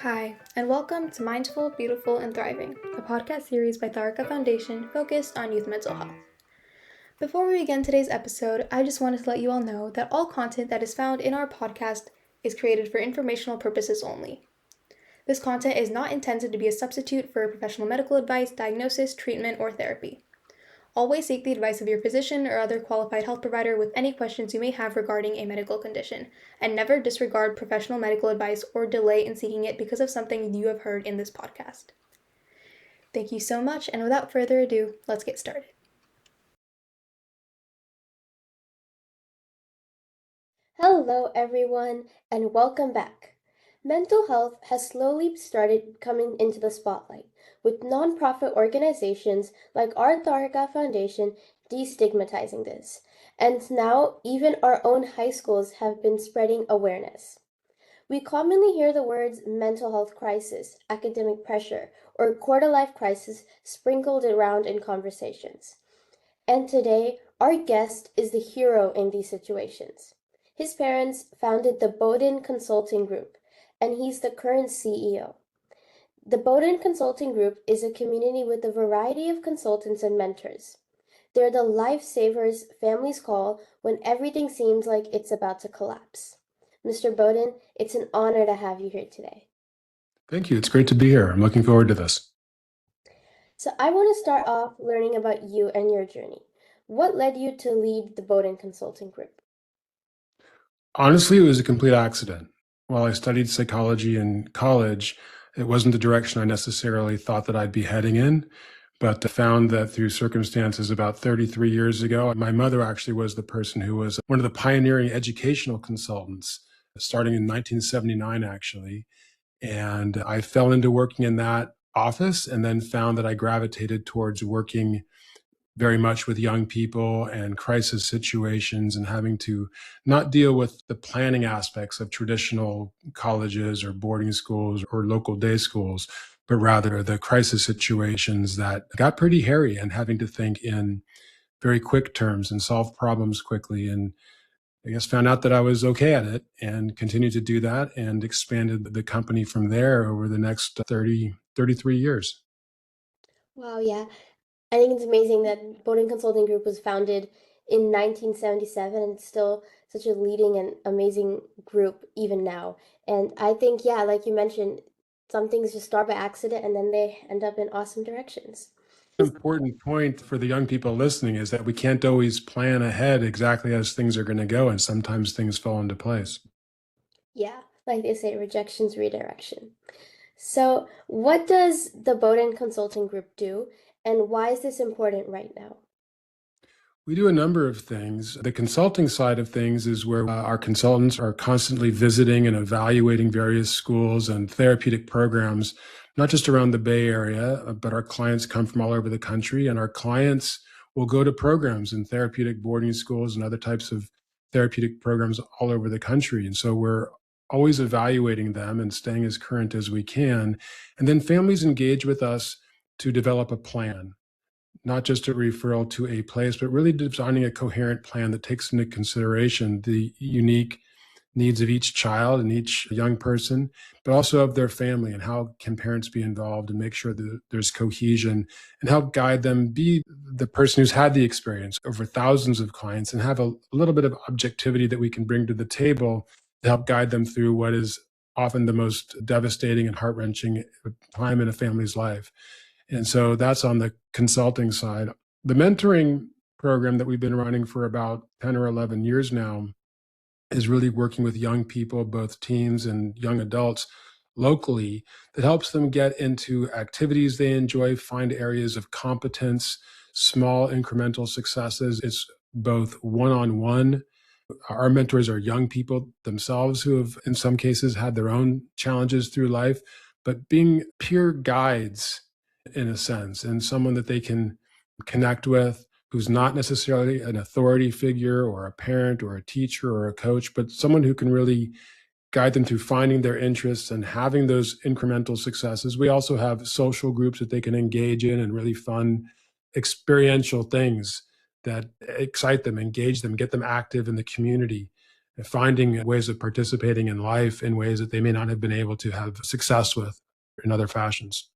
Hi, and welcome to Mindful, Beautiful, and Thriving, a podcast series by Tharaka Foundation focused on youth mental health. Before we begin today's episode, I just wanted to let you all know that all content that is found in our podcast is created for informational purposes only. This content is not intended to be a substitute for professional medical advice, diagnosis, treatment, or therapy. Always seek the advice of your physician or other qualified health provider with any questions you may have regarding a medical condition, and never disregard professional medical advice or delay in seeking it because of something you have heard in this podcast. Thank you so much, and without further ado, let's get started. Hello, everyone, and welcome back. Mental health has slowly started coming into the spotlight, with nonprofit organizations like our Tharaka Foundation destigmatizing this. And now, even our own high schools have been spreading awareness. We commonly hear the words mental health crisis, academic pressure, or quarter life crisis sprinkled around in conversations. And today, our guest is the hero in these situations. His parents founded the Bodin Consulting Group, and he's the current CEO. The Bodin Consulting Group is a community with a variety of consultants and mentors. They're the lifesavers families call when everything seems like it's about to collapse. Mr. Bodin, it's an honor to have you here today. Thank you. It's great to be here. I'm looking forward to this. So, I want to start off learning about you and your journey. What led you to lead the Bodin Consulting Group? Honestly, it was a complete accident. While I studied psychology in college, it wasn't the direction I necessarily thought that I'd be heading in, but I found that through circumstances about 33 years ago, my mother actually was the person who was one of the pioneering educational consultants, starting in 1979, actually. And I fell into working in that office and then found that I gravitated towards working very much with young people and crisis situations and having to not deal with the planning aspects of traditional colleges or boarding schools or local day schools, but rather the crisis situations that got pretty hairy and having to think in very quick terms and solve problems quickly. And I guess found out that I was okay at it and continued to do that and expanded the company from there over the next 33 years. Wow, yeah. I think it's amazing that Bodin Consulting Group was founded in 1977 and it's still such a leading and amazing group even now. And I think, yeah, like you mentioned, some things just start by accident and then they end up in awesome directions. Important point for the young people listening is that we can't always plan ahead exactly as things are going to go, and sometimes things fall into place. Yeah, like they say, rejection's redirection. So, what does the Bodin Consulting Group do, and why is this important right now? We do a number of things. The consulting side of things is where our consultants are constantly visiting and evaluating various schools and therapeutic programs, not just around the Bay Area, but our clients come from all over the country, and our clients will go to programs in therapeutic boarding schools and other types of therapeutic programs all over the country. And so we're always evaluating them and staying as current as we can. And then families engage with us to develop a plan, not just a referral to a place, but really designing a coherent plan that takes into consideration the unique needs of each child and each young person, but also of their family, and how can parents be involved and make sure that there's cohesion and help guide them, be the person who's had the experience over thousands of clients and have a little bit of objectivity that we can bring to the table to help guide them through what is often the most devastating and heart-wrenching time in a family's life. And so that's on the consulting side. The mentoring program that we've been running for about 10 or 11 years now is really working with young people, both teens and young adults locally, that helps them get into activities they enjoy, find areas of competence, small incremental successes. It's both one on one. Our mentors are young people themselves who have, in some cases, had their own challenges through life, but being peer guides in a sense, and someone that they can connect with who's not necessarily an authority figure or a parent or a teacher or a coach, but someone who can really guide them through finding their interests and having those incremental successes. We also have social groups that they can engage in and really fun experiential things that excite them, engage them, get them active in the community. finding ways of participating in life in ways that they may not have been able to have success with in other fashions.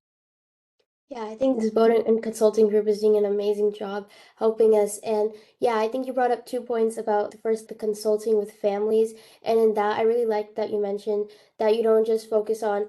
Yeah, I think this Bodin and Consulting Group is doing an amazing job helping us. And yeah, I think you brought up 2 points about first, the consulting with families. And in that, I really like that you mentioned that you don't just focus on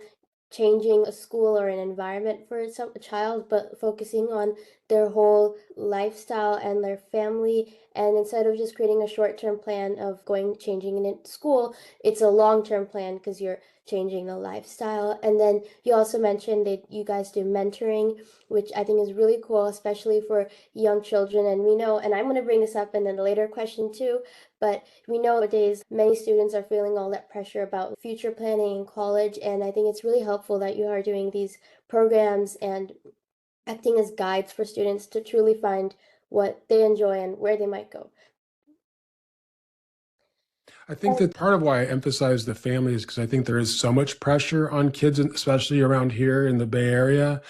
changing a school or an environment for a child, but focusing on their whole lifestyle and their family. And instead of just creating a short-term plan of changing in school, it's a long-term plan because you're changing a lifestyle. And then you also mentioned that you guys do mentoring, which I think is really cool, especially for young children. And we know, and I'm going to bring this up in a later question too, but we know nowadays many students are feeling all that pressure about future planning in college. And I think it's really helpful that you are doing these programs and acting as guides for students to truly find what they enjoy and where they might go. I think that part of why I emphasize the family is because I think there is so much pressure on kids, especially around here in the Bay Area,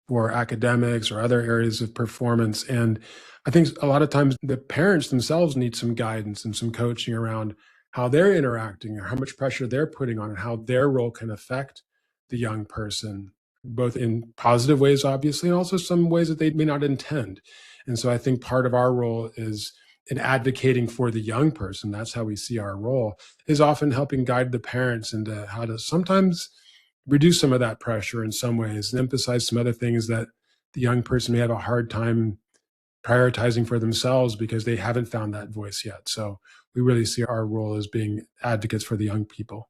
for academics or other areas of performance. And I think a lot of times the parents themselves need some guidance and some coaching around how they're interacting or how much pressure they're putting on and how their role can affect the young person, both in positive ways, obviously, and also some ways that they may not intend. And so I think part of our role is in advocating for the young person. That's how we see our role, is often helping guide the parents into how to sometimes reduce some of that pressure in some ways and emphasize some other things that the young person may have a hard time prioritizing for themselves because they haven't found that voice yet. So we really see our role as being advocates for the young people.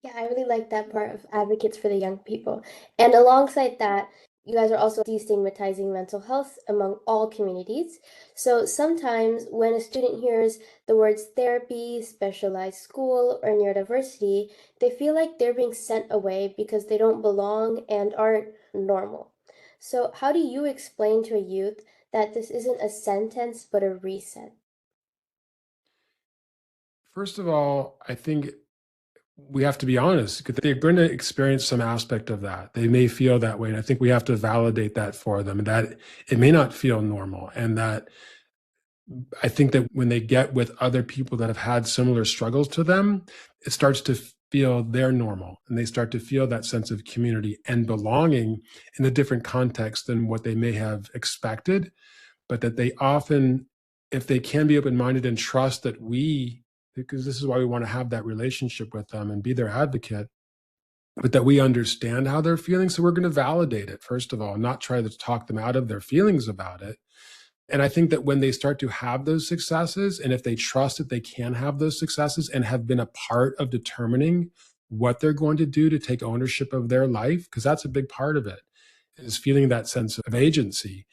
Yeah, I really like that part of advocates for the young people. And alongside that, you guys are also destigmatizing mental health among all communities. So sometimes when a student hears the words therapy, specialized school, or neurodiversity, they feel like they're being sent away because they don't belong and aren't normal. So how do you explain to a youth that this isn't a sentence but a reset? First of all, I think we have to be honest because they're going to experience some aspect of that. They may feel that way. And I think we have to validate that for them, that it may not feel normal. And that I think that when they get with other people that have had similar struggles to them, it starts to feel they're normal and they start to feel that sense of community and belonging in a different context than what they may have expected. But that they often, if they can be open minded and trust that because this is why we want to have that relationship with them and be their advocate, but that we understand how they're feeling. So we're going to validate it, first of all, not try to talk them out of their feelings about it. And I think that when they start to have those successes, and if they trust that they can have those successes and have been a part of determining what they're going to do to take ownership of their life, because that's a big part of it, is feeling that sense of agency,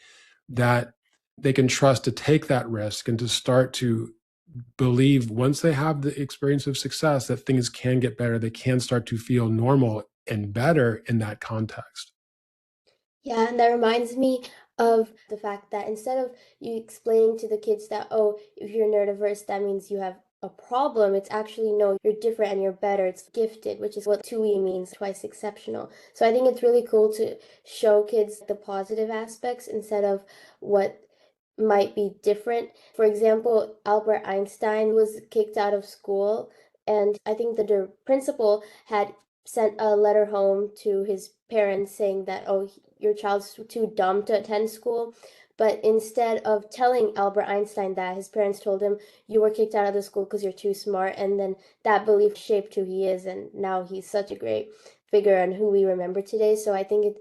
that they can trust to take that risk and to start to believe once they have the experience of success that things can get better, they can start to feel normal and better in that context. Yeah, and that reminds me of the fact that instead of you explaining to the kids that, oh, if you're neurodiverse, that means you have a problem, it's actually, no, you're different and you're better. It's gifted, which is what TUI means, twice exceptional. So I think it's really cool to show kids the positive aspects instead of what might be different. For example, Albert Einstein was kicked out of school, and I think the principal had sent a letter home to his parents saying that, oh, your child's too dumb to attend school. But instead of telling Albert Einstein that, his parents told him, you were kicked out of the school because you're too smart. And then that belief shaped who he is. And now he's such a great figure and who we remember today. So I think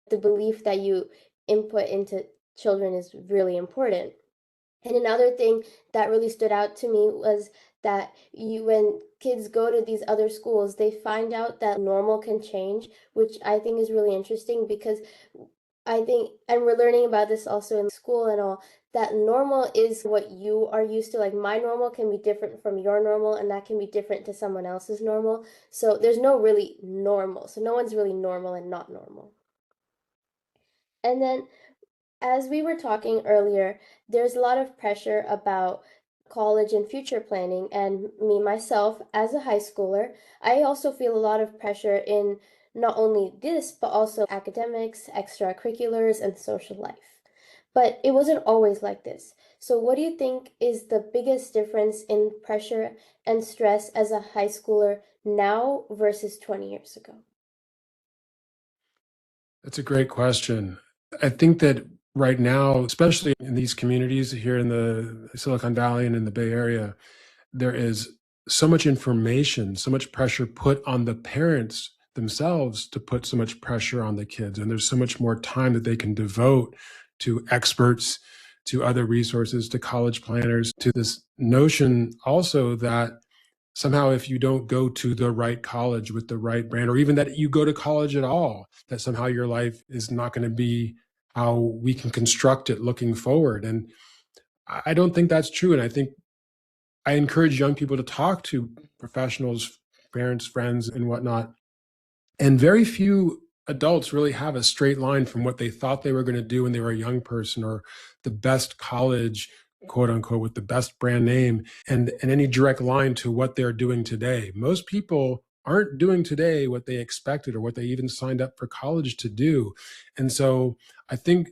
the belief that you input into children is really important. And another thing that really stood out to me was that when kids go to these other schools, they find out that normal can change, which I think is really interesting because I think, and we're learning about this also in school and all, that normal is what you are used to. Like my normal can be different from your normal, and that can be different to someone else's normal. So there's no really normal. So no one's really normal and not normal. And then as we were talking earlier, there's a lot of pressure about college and future planning. And me, myself, as a high schooler, I also feel a lot of pressure in not only this, but also academics, extracurriculars, and social life. But it wasn't always like this. So what do you think is the biggest difference in pressure and stress as a high schooler now versus 20 years ago? That's a great question. I think that right now, especially in these communities here in the Silicon Valley and in the Bay Area, there is so much information, so much pressure put on the parents themselves to put so much pressure on the kids. And there's so much more time that they can devote to experts, to other resources, to college planners, to this notion also that somehow if you don't go to the right college with the right brand, or even that you go to college at all, that somehow your life is not going to be how we can construct it looking forward. And I don't think that's true. And I think I encourage young people to talk to professionals, parents, friends, and whatnot. And very few adults really have a straight line from what they thought they were going to do when they were a young person, or the best college, quote unquote, with the best brand name, and any direct line to what they're doing today. Most people aren't doing today what they expected or what they even signed up for college to do. And so I think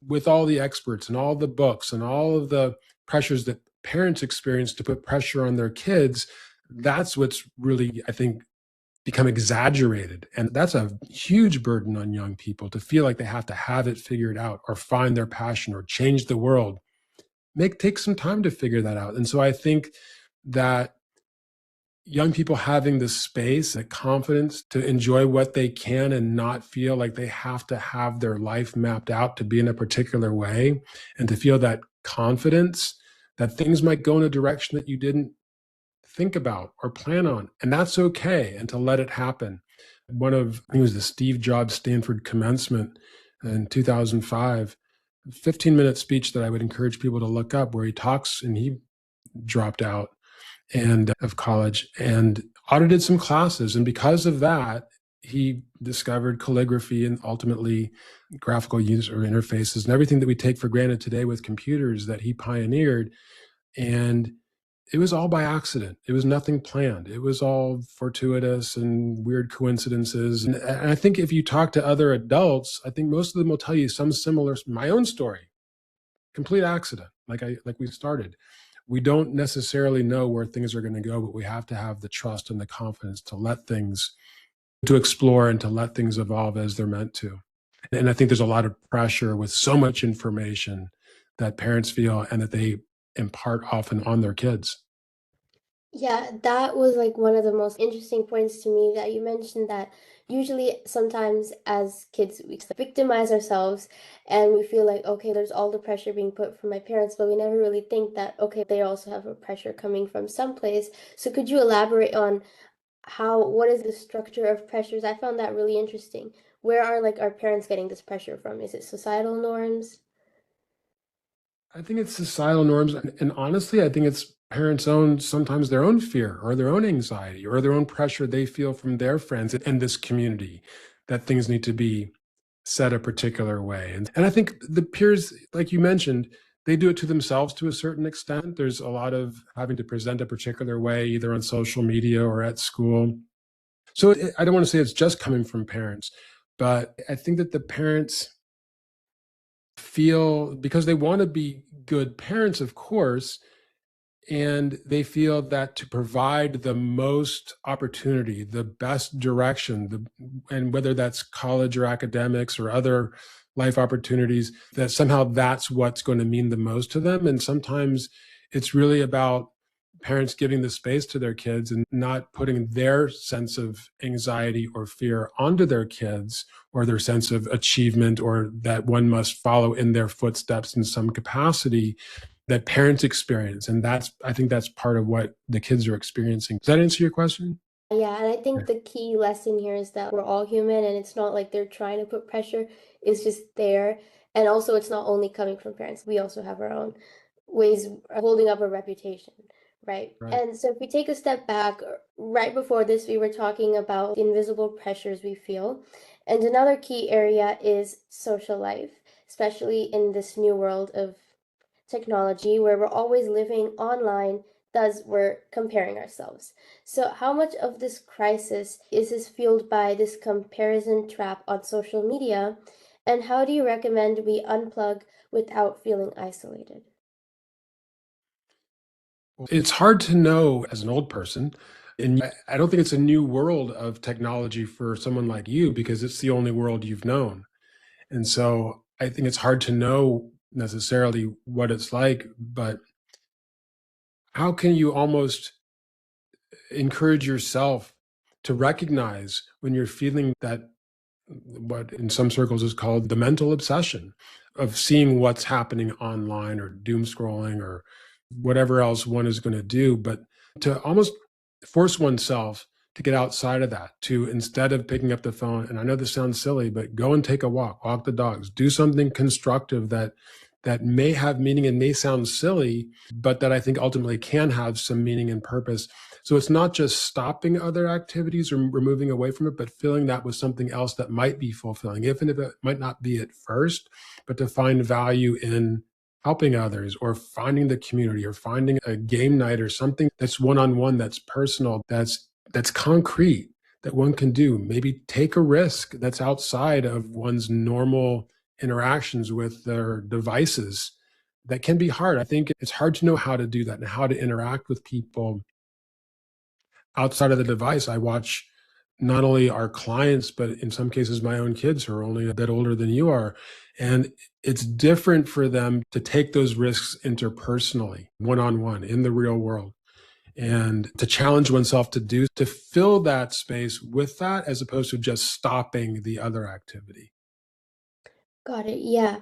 with all the experts and all the books and all of the pressures that parents experience to put pressure on their kids, that's what's really, I think, become exaggerated. And that's a huge burden on young people to feel like they have to have it figured out or find their passion or change the world. Take some time to figure that out. And so I think that young people having the space, the confidence to enjoy what they can and not feel like they have to have their life mapped out to be in a particular way, and to feel that confidence that things might go in a direction that you didn't think about or plan on, and that's okay, and to let it happen. I think it was the Steve Jobs Stanford commencement in 2005, 15-minute speech that I would encourage people to look up, where he talks, and he dropped out and of college and audited some classes. And because of that, he discovered calligraphy and ultimately graphical user interfaces and everything that we take for granted today with computers that he pioneered. And it was all by accident. It was nothing planned. It was all fortuitous and weird coincidences. And I think if you talk to other adults, I think most of them will tell you some similar, my own story, complete accident, like we started. We don't necessarily know where things are going to go, but we have to have the trust and the confidence to explore and to let things evolve as they're meant to. And I think there's a lot of pressure with so much information that parents feel and that they impart often on their kids. Yeah, that was like one of the most interesting points to me that you mentioned that usually sometimes as kids we victimize ourselves and we feel like, okay, there's all the pressure being put from my parents, but we never really think that, okay, they also have a pressure coming from someplace. So could you elaborate on what is the structure of pressures? I found that really interesting. Where are like our parents getting this pressure from? Is it societal norms? I think it's societal norms. And honestly, I think it's parents' own, sometimes their own fear or their own anxiety or their own pressure they feel from their friends in this community that things need to be said a particular way. And I think the peers, like you mentioned, they do it to themselves to a certain extent. There's a lot of having to present a particular way, either on social media or at school. So I don't want to say it's just coming from parents, but I think that the parents feel, because they want to be good parents, of course, and they feel that to provide the most opportunity, the best direction, and whether that's college or academics or other life opportunities, that somehow that's what's going to mean the most to them. And sometimes it's really about parents giving the space to their kids and not putting their sense of anxiety or fear onto their kids, or their sense of achievement, or that one must follow in their footsteps in some capacity that parents experience. And I think that's part of what the kids are experiencing. Does that answer your question? Yeah, and I Yeah. think the key lesson here is that we're all human and it's not like they're trying to put pressure, it's just there. And also, it's not only coming from parents, we also have our own ways of holding up a reputation, right? Right. And so, if we take a step back, right before this, we were talking about the invisible pressures we feel. And another key area is social life, especially in this new world of technology where we're always living online, thus we're comparing ourselves. So how much of this crisis is fueled by this comparison trap on social media, and how do you recommend we unplug without feeling isolated? It's hard to know as an old person. And I don't think it's a new world of technology for someone like you because it's the only world you've known. And so I think it's hard to know necessarily what it's like, but how can you almost encourage yourself to recognize when you're feeling that what in some circles is called the mental obsession of seeing what's happening online or doom scrolling or whatever else one is going to do, but to almost force oneself to get outside of that, to instead of picking up the phone, and I know this sounds silly, but go and take a walk the dogs, do something constructive that may have meaning and may sound silly, but that I think ultimately can have some meaning and purpose. So it's not just stopping other activities or moving away from it, but filling that with something else that might be fulfilling, even if it might not be at first, but to find value in helping others or finding the community or finding a game night or something that's one-on-one, that's personal, that's concrete, that one can do. Maybe take a risk that's outside of one's normal interactions with their devices. That can be hard. I think it's hard to know how to do that and how to interact with people outside of the device. I watch not only our clients, but in some cases, my own kids who are only a bit older than you are. And it's different for them to take those risks interpersonally, one on one, in the real world, and to challenge oneself to fill that space with that as opposed to just stopping the other activity. Got it. Yeah.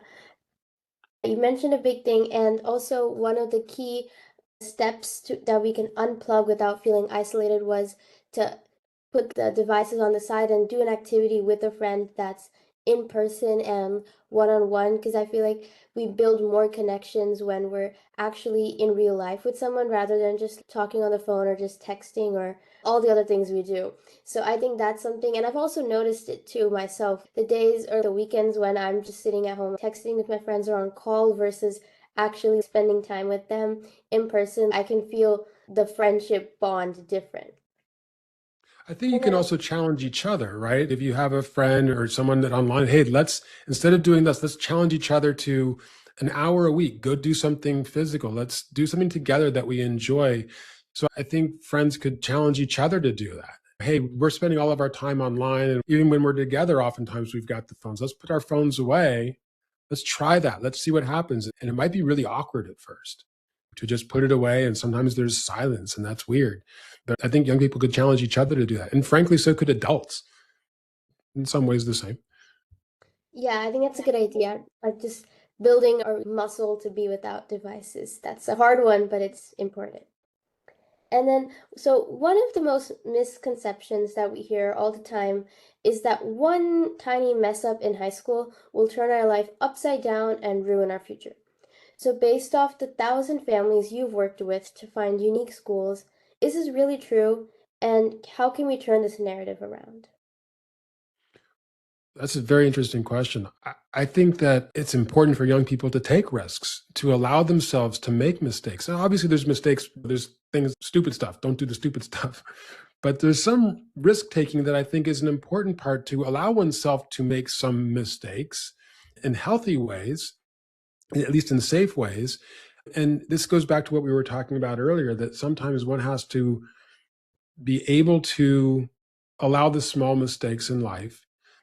You mentioned a big thing, and also one of the key steps that we can unplug without feeling isolated was to put the devices on the side and do an activity with a friend that's in person and one on one. Because I feel like we build more connections when we're actually in real life with someone rather than just talking on the phone or just texting or all the other things we do. So I think that's something, and I've also noticed it too myself. The days or the weekends when I'm just sitting at home texting with my friends or on call versus actually spending time with them in person, I can feel the friendship bond different. I think you And can then, also challenge each other, right? If you have a friend or someone that online, hey, instead of doing this, let's challenge each other to an hour a week, go do something physical. Let's do something together that we enjoy. So I think friends could challenge each other to do that. Hey, we're spending all of our time online. And even when we're together, oftentimes we've got the phones. Let's put our phones away. Let's try that. Let's see what happens. And it might be really awkward at first to just put it away. And sometimes there's silence, and that's weird. But I think young people could challenge each other to do that. And frankly, so could adults. In some ways, the same. yeah, I think that's a good idea. Like just building our muscle to be without devices. That's a hard one, but it's important. And then, so one of the most misconceptions that we hear all the time is that one tiny mess up in high school will turn our life upside down and ruin our future. So, based off the 1,000 families you've worked with to find unique schools, is this really true? And how can we turn this narrative around? That's a very interesting question. I think that it's important for young people to take risks, to allow themselves to make mistakes. And obviously, there's mistakes, there's things, stupid stuff. Don't do the stupid stuff. But there's some risk taking that I think is an important part to allow oneself to make some mistakes in healthy ways, at least in safe ways. And this goes back to what we were talking about earlier, that sometimes one has to be able to allow the small mistakes in life,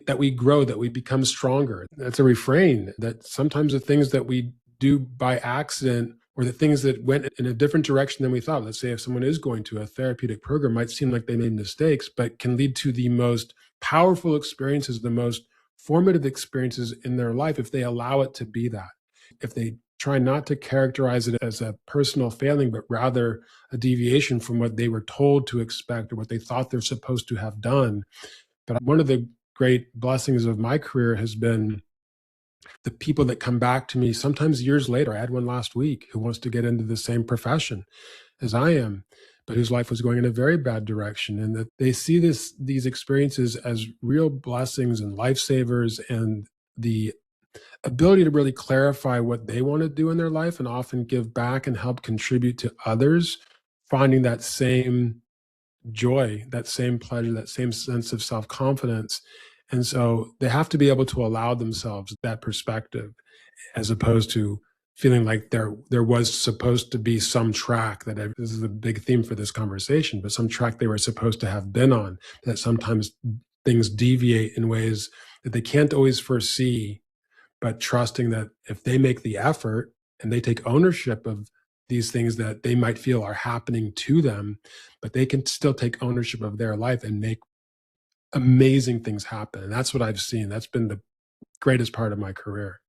that we grow, that we become stronger. That's a refrain, that sometimes the things that we do by accident or the things that went in a different direction than we thought, let's say if someone is going to a therapeutic program, might seem like they made mistakes, but can lead to the most powerful experiences, the most formative experiences in their life if they allow it to be that. If they try not to characterize it as a personal failing, but rather a deviation from what they were told to expect or what they thought they're supposed to have done. But one of the great blessings of my career has been the people that come back to me sometimes years later. I had one last week who wants to get into the same profession as I am, but whose life was going in a very bad direction. And that they see these experiences as real blessings and lifesavers, and the ability to really clarify what they want to do in their life and often give back and help contribute to others, finding that same joy, that same pleasure, that same sense of self confidence. And so they have to be able to allow themselves that perspective as opposed to feeling like there was supposed to be some track this is a big theme for this conversation, but some track they were supposed to have been on, that sometimes things deviate in ways that they can't always foresee, but trusting that if they make the effort and they take ownership of these things that they might feel are happening to them, but they can still take ownership of their life and make amazing things happen. And that's what I've seen. That's been the greatest part of my career.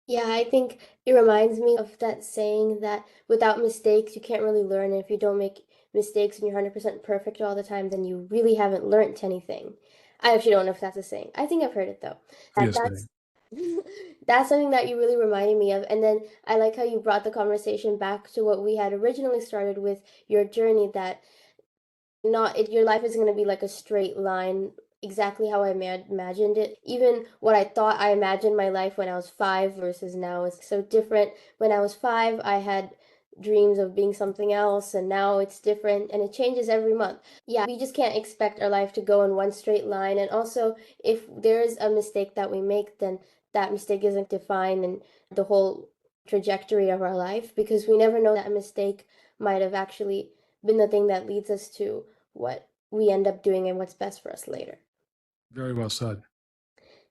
Yeah, I think it reminds me of that saying that without mistakes, you can't really learn. And if you don't make mistakes and you're 100% perfect all the time, then you really haven't learned anything. I actually don't know if that's a saying. I think I've heard it though. Yes, That's that's something that you really reminded me of. And then I like how you brought the conversation back to what we had originally started with your journey, that your life isn't going to be like a straight line exactly how I imagined it. Even what I thought I imagined my life when I was 5 versus now is so different. When I was 5, I had dreams of being something else, and now it's different and it changes every month. Yeah, we just can't expect our life to go in one straight line. And also, if there is a mistake that we make, then that mistake isn't defined and the whole trajectory of our life, because we never know that a mistake might have actually been the thing that leads us to what we end up doing and what's best for us later. very well said.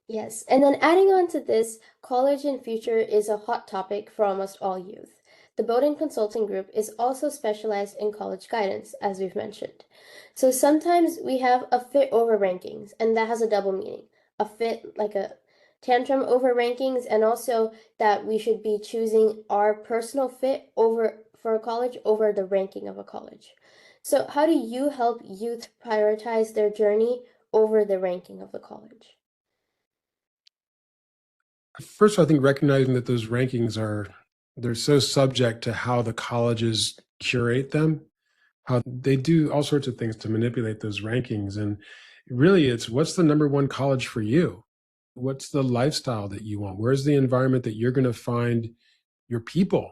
Yes, and then adding on to this, college and future is a hot topic for almost all youth. The Bodin Consulting Group is also specialized in college guidance, as we've mentioned. So sometimes we have a fit over rankings, and that has a double meaning. A fit, like a tantrum over rankings, and also that we should be choosing our personal fit over for a college over the ranking of a college. So how do you help youth prioritize their journey over the ranking of the college? First, I think recognizing that those rankings they're so subject to how the colleges curate them, how they do all sorts of things to manipulate those rankings. And really, it's what's the number one college for you? What's the lifestyle that you want? Where's the environment that you're going to find your people,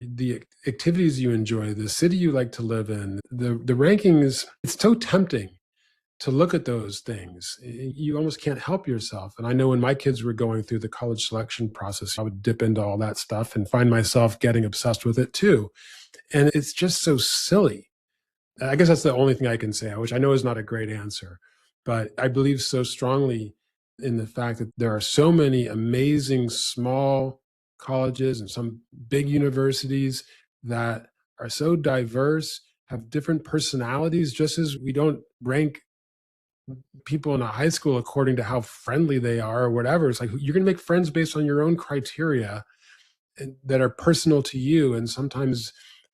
the activities you enjoy, the city you like to live in? The rankings, it's so tempting to look at those things. You almost can't help yourself. And I know when my kids were going through the college selection process, I would dip into all that stuff and find myself getting obsessed with it too. And it's just so silly. I guess that's the only thing I can say, which I know is not a great answer, but I believe so strongly in the fact that there are so many amazing small colleges and some big universities that are so diverse, have different personalities, just as we don't rank people in a high school according to how friendly they are or whatever. It's like you're going to make friends based on your own criteria that are personal to you, and sometimes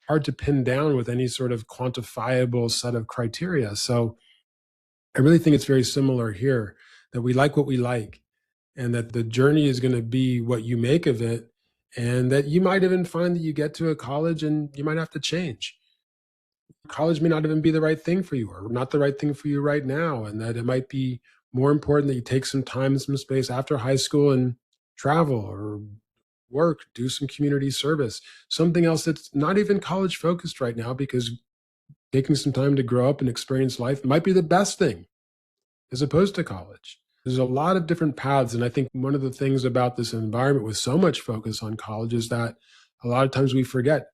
hard to pin down with any sort of quantifiable set of criteria. So I really think it's very similar here, that we like what we like, and that the journey is going to be what you make of it, and that you might even find that you get to a college and you might have to change. College may not even be the right thing for you, or not the right thing for you right now, and that it might be more important that you take some time and some space after high school and travel or work, do some community service, something else that's not even college focused right now, because taking some time to grow up and experience life might be the best thing as opposed to college. There's a lot of different paths. And I think one of the things about this environment with so much focus on college is that a lot of times we forget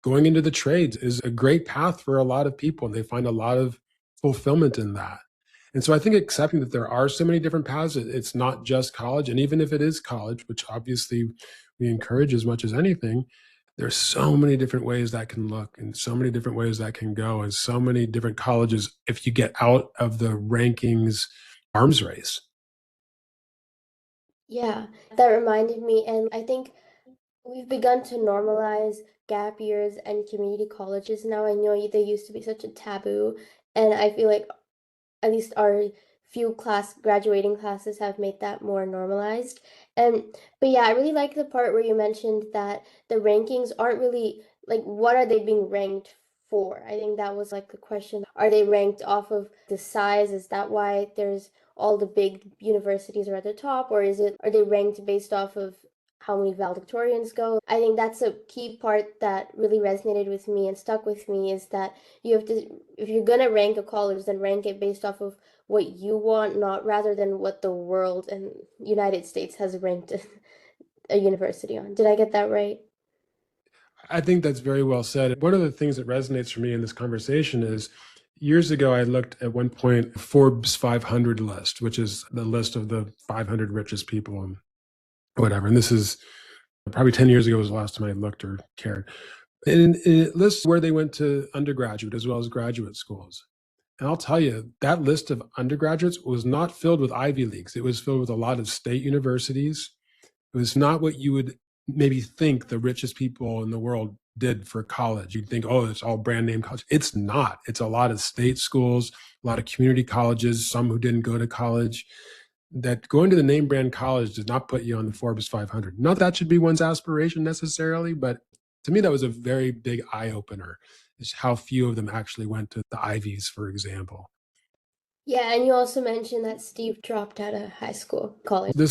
going into the trades is a great path for a lot of people, and they find a lot of fulfillment in that. And so I think accepting that there are so many different paths, it's not just college. And even if it is college, which obviously we encourage as much as anything, there's so many different ways that can look, and so many different ways that can go, and so many different colleges if you get out of the rankings arms race. Yeah, that reminded me, and I think we've begun to normalize gap years and community colleges now. I know they used to be such a taboo, and I feel like at least our few graduating classes have made that more normalized. And but yeah, I really like the part where you mentioned that the rankings aren't really like, what are they being ranked for? I think that was like the question. Are they ranked off of the size? Is that why there's all the big universities are at the top, or are they ranked based off of how many valedictorians go? I think that's a key part that really resonated with me and stuck with me, is that you have to, if you're gonna rank a college, then rank it based off of what you want, not rather than what the world and United States has ranked a university on. Did I get that right? I think that's very well said. One of the things that resonates for me in this conversation is years ago, I looked at one point Forbes 500 list, which is the list of the 500 richest people and whatever. And this is probably 10 years ago was the last time I looked or cared. And it lists where they went to undergraduate as well as graduate schools. And I'll tell you, that list of undergraduates was not filled with Ivy Leagues. It was filled with a lot of state universities. It was not what you would maybe think the richest people in the world did for college. You'd think, oh, it's all brand name college. It's not. It's a lot of state schools, a lot of community colleges, some who didn't go to college. That going to the name brand college does not put you on the Forbes 500. Not that should be one's aspiration necessarily, but to me, that was a very big eye opener, is how few of them actually went to the Ivies, for example. Yeah, and you also mentioned that Steve dropped out of high school, college. The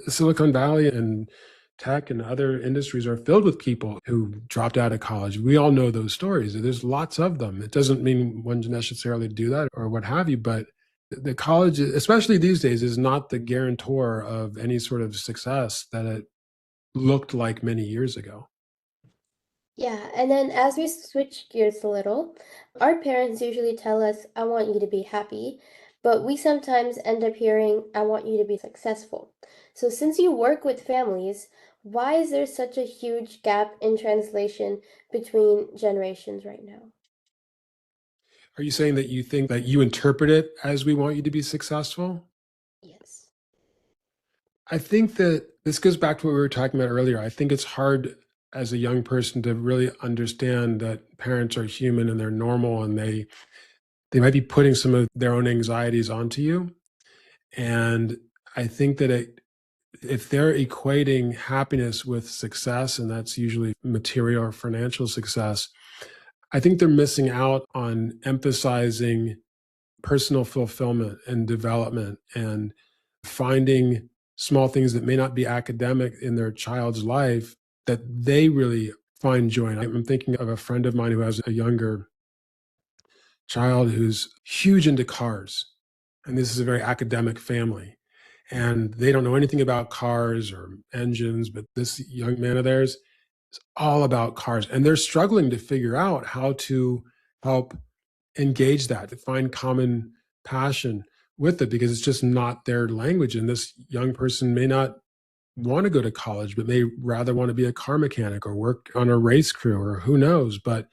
Silicon Valley and tech and other industries are filled with people who dropped out of college. We all know those stories. There's lots of them. It doesn't mean one necessarily do that or what have you, but the college, especially these days, is not the guarantor of any sort of success that it looked like many years ago. Yeah, and then as we switch gears a little, our parents usually tell us, I want you to be happy, but we sometimes end up hearing, I want you to be successful. So since you work with families, why is there such a huge gap in translation between generations right now? Are you saying that you think that you interpret it as we want you to be successful? Yes. I think that this goes back to what we were talking about earlier. I think it's hard as a young person to really understand that parents are human and they're normal and they might be putting some of their own anxieties onto you. And I think that if they're equating happiness with success, and that's usually material or financial success, I think they're missing out on emphasizing personal fulfillment and development and finding small things that may not be academic in their child's life that they really find joy in. I'm thinking of a friend of mine who has a younger child who's huge into cars. And this is a very academic family. And they don't know anything about cars or engines, but this young man of theirs is all about cars. And they're struggling to figure out how to help engage that, to find common passion with it, because it's just not their language. And this young person may not want to go to college, but may rather want to be a car mechanic or work on a race crew or who knows. But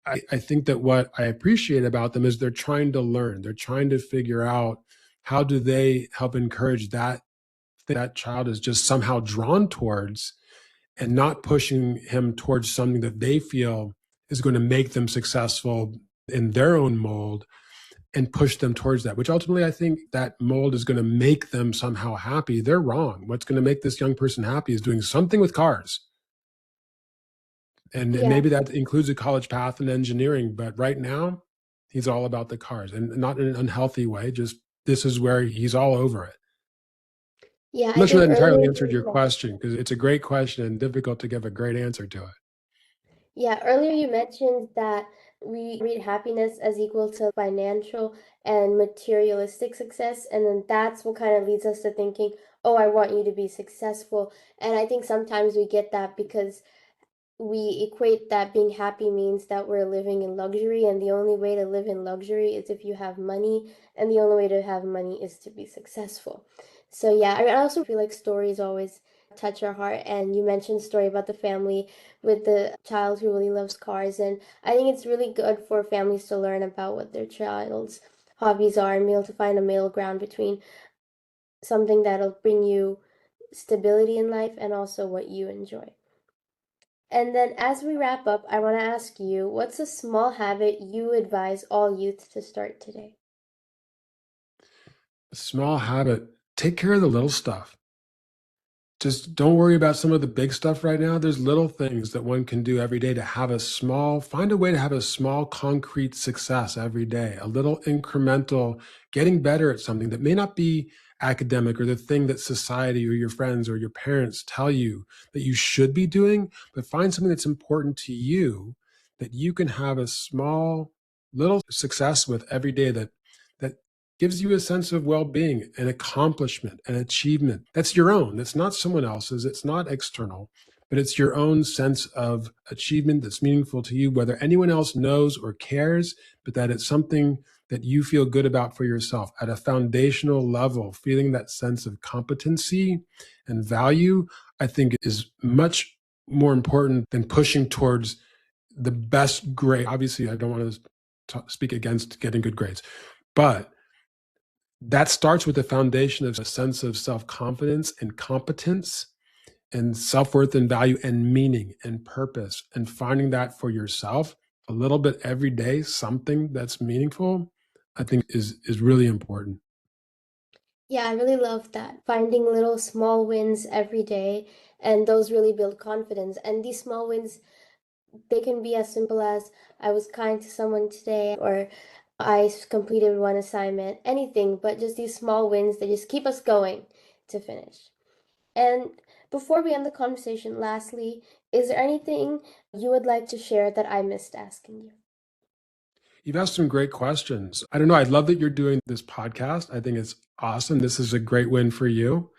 I think that what I appreciate about them is they're trying to learn. They're trying to figure out how do they help encourage that child is just somehow drawn towards and not pushing him towards something that they feel is going to make them successful in their own mold and push them towards that, which ultimately I think that mold is going to make them somehow happy. They're wrong. What's going to make this young person happy is doing something with cars. And Yeah. maybe that includes a college path in engineering, but right now he's all about the cars and not in an unhealthy way. Just this is where he's all over it. Yeah, I'm I not sure think that entirely earlier answered your question because it's a great question and difficult to give a great answer to it. Yeah, earlier you mentioned that we read happiness as equal to financial and materialistic success, and then that's what kind of leads us to thinking, oh, I want you to be successful. And I think sometimes we get that because we equate that being happy means that we're living in luxury, and the only way to live in luxury is if you have money, and the only way to have money is to be successful. So yeah, I also feel like stories always touch our heart, and you mentioned a story about the family with the child who really loves cars, and I think it's really good for families to learn about what their child's hobbies are and be able to find a middle ground between something that'll bring you stability in life and also what you enjoy. And then as we wrap up, I want to ask you, what's a small habit you advise all youth to start today? A small habit, take care of the little stuff. Just don't worry about some of the big stuff right now. There's little things that one can do every day to find a way to have a small concrete success every day, a little incremental, getting better at something that may not be academic or the thing that society or your friends or your parents tell you that you should be doing, but find something that's important to you that you can have a small little success with every day that gives you a sense of well-being and accomplishment and achievement. That's your own. That's not someone else's. It's not external, but it's your own sense of achievement that's meaningful to you, whether anyone else knows or cares, but that it's something that you feel good about for yourself at a foundational level. Feeling that sense of competency and value, I think, is much more important than pushing towards the best grade. Obviously, I don't want to speak against getting good grades, but that starts with the foundation of a sense of self-confidence and competence and self-worth and value and meaning and purpose, and finding that for yourself a little bit every day, something that's meaningful, I think is really important. Yeah, I really love that. Finding little small wins every day, and those really build confidence. And these small wins, they can be as simple as I was kind to someone today, or I completed one assignment, anything, but just these small wins that just keep us going to finish. And before we end the conversation, lastly, is there anything you would like to share that I missed asking you? You've asked some great questions. I don't know. I love that you're doing this podcast. I think it's awesome. This is a great win for you.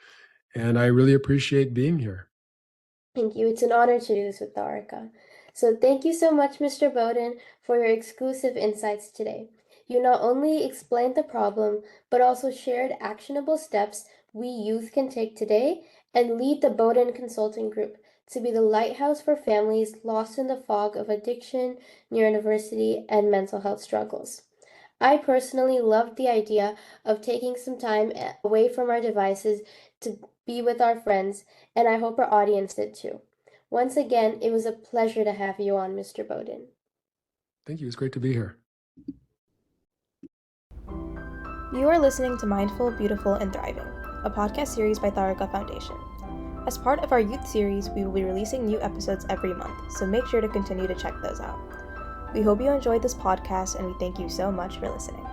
And I really appreciate being here. Thank you. It's an honor to do this with Tharika. So thank you so much, Mr. Bodin, for your exclusive insights today. You not only explained the problem, but also shared actionable steps we youth can take today and lead the Bodin Consulting Group to be the lighthouse for families lost in the fog of addiction, neurodiversity, and mental health struggles. I personally loved the idea of taking some time away from our devices to be with our friends, and I hope our audience did too. Once again, it was a pleasure to have you on, Mr. Bodin. Thank you. It's great to be here. You are listening to Mindful, Beautiful, and Thriving, a podcast series by Tharaka Foundation. As part of our youth series, we will be releasing new episodes every month, so make sure to continue to check those out. We hope you enjoyed this podcast, and we thank you so much for listening.